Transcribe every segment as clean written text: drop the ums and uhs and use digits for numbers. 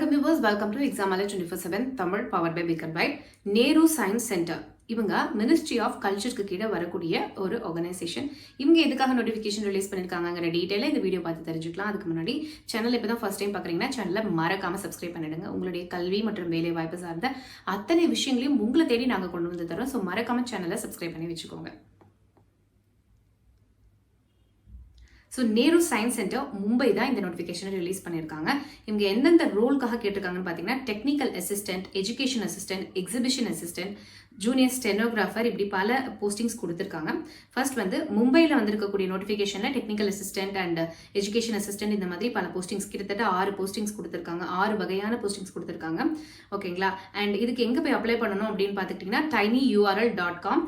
வணக்கம் viewers, welcome to exam alert 24/7 Tamil power by began by Nehru science centre. இவங்க ministry of கல்ச்சருக்கு கீழே வரக்கூடிய ஒரு ஆர்கனைசேஷன். இவங்க எதுக்காக நோட்டிஃபிகேஷன் ரிலீஸ் பண்ணியிருக்காங்கிற டீட்டெயிலாக இந்த வீடியோ பார்த்து தெரிஞ்சுக்கலாம். அதுக்கு முன்னாடி சேனல் இப்போ தான் ஃபர்ஸ்ட் டைம் பார்க்குறீங்கன்னா சேனலை மறக்காமல் சப்ஸ்கிரைப் பண்ணிடுங்க. உங்களுடைய கல்வி மற்றும் வேலை வாய்ப்பு சார்ந்த அத்தனை விஷயங்களையும் உங்களை தேடி நாங்கள் கொண்டு வந்து தரோம். ஸோ மறக்காமல் சேனலை சப்ஸ்கிரைப் பண்ணி வச்சுக்கோங்க. So Nehru science centre Mumbai தான் இந்த நோட்டிஃபிகேஷனை ரிலீஸ் பண்ணியிருக்காங்க. இவங்க எந்தெந்த ரோலுக்காக கேட்டிருக்காங்கன்னு பார்த்தீங்கன்னா technical assistant, education assistant, exhibition assistant, junior stenographer, இப்படி பல போஸ்டிங்ஸ் கொடுத்துருக்காங்க. ஃபர்ஸ்ட் வந்து மும்பையில் வந்திருக்கக்கூடிய நோட்டிஃபிகேஷனில் technical assistant and education assistant இந்த மாதிரி பல போஸ்டிங்ஸ், கிட்டத்தட்ட 6 போஸ்டிங்ஸ் கொடுத்துருக்காங்க. 6 வகையான போஸ்டிங்ஸ் கொடுத்துருக்காங்க. ஓகேங்களா? அண்ட் இதுக்கு எங்கே போய் அப்ளை பண்ணணும் அப்படின்னு பார்த்துக்கிட்டிங்கன்னா tinyurl.com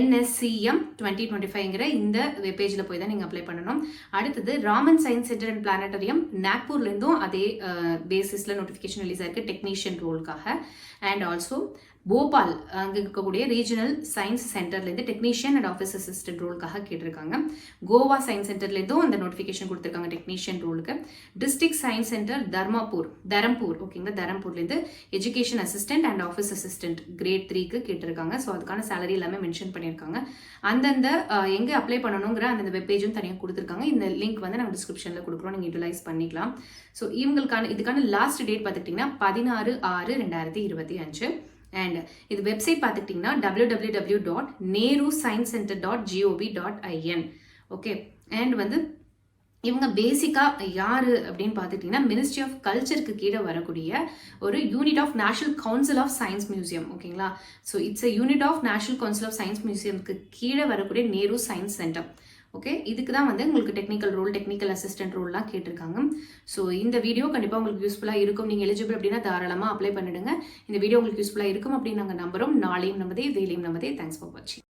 NSCM 2025ங்கிற இந்த வெப்பேஜில் போய் தான் நீங்கள் அப்ளை பண்ணணும். அடுத்தது Raman science centre and planetarium நாக்பூர்லேருந்தும் அதே பேசிஸில் நோட்டிஃபிகேஷன் ரிலீஸ் ஆயிருக்கு டெக்னீஷியன் ரோலுக்காக. அண்ட் ஆல்சோ போபால் அங்கே இருக்கக்கூடிய ரீஜனல் சயின்ஸ் சென்டர்லேருந்து டெக்னீஷியன் அண்ட் ஆஃபீஸ் அசிஸ்டன்ட் ரோலுக்காக கேட்டிருக்காங்க. கோவா சயின்ஸ் சென்டர்லேருந்தும் அந்த நோட்டிஃபிகேஷன் கொடுத்துருக்காங்க டெக்னீஷியன் ரோலுக்கு. டிஸ்ட்ரிக்ட் சயின்ஸ் சென்டர் தரம்பூர் ஓகேங்களா, தரம்பூர்லேருந்து education assistant and office assistant grade 3க்கு கேட்டிருக்காங்க. ஸோ அதுக்கான சேலரி எல்லாமே மென்ஷன் பண்ணியிருக்காங்க. அந்தந்த எங்கே அப்ளை பண்ணணுங்கிற அந்த வெப்பேஜும் தனியாக கொடுத்துருக்காங்க. இந்த லிங்க் வந்து நாங்கள் டிஸ்கிரிப்ஷனில் கொடுக்குறோம், நீங்கள் யூட்டிலைஸ் பண்ணிக்கலாம். ஸோ இதுக்கான லாஸ்ட் டேட் பார்த்துக்கிட்டிங்கன்னா 16/6/2025. அண்ட் இது வெப்சைட் பார்த்துக்கிட்டிங்கன்னா www.nerusciencecenter.gov.in. ஓகே. அண்ட் வந்து இவங்க பேசிக்காக யார் அப்படின்னு பார்த்துட்டிங்கன்னா மினிஸ்ட்ரி ஆஃப் கல்ச்சருக்கு கீழே வரக்கூடிய ஒரு unit of national council of science museum. ஓகேங்களா? So it's a unit of national council of science மியூசியம்க்கு கீழே வரக்கூடிய நேரு சயின்ஸ் சென்டர். ஓகே. இதுக்கு தான் வந்து உங்களுக்கு டெக்னிக்கல் ரோல், டெக்னிக்கல் அசிஸ்டன்ட் ரோல்லாம் கேட்டிருக்காங்க. ஸோ இந்த வீடியோ கண்டிப்பாக உங்களுக்கு யூஸ்ஃபுல்லாக இருக்கும். நீங்கள் எலிஜிபிள் அப்படின்னா தாராளமாக அப்ளை பண்ணிடுங்க. இந்த வீடியோ உங்களுக்கு யூஸ்ஃபுல்லாக இருக்கும் அப்படின்னு நாங்கள் நம்புகிறோம். நாளையும் நமதே, வேலையும் நமதே. தேங்க்ஸ் ஃபார் வாட்சிங்.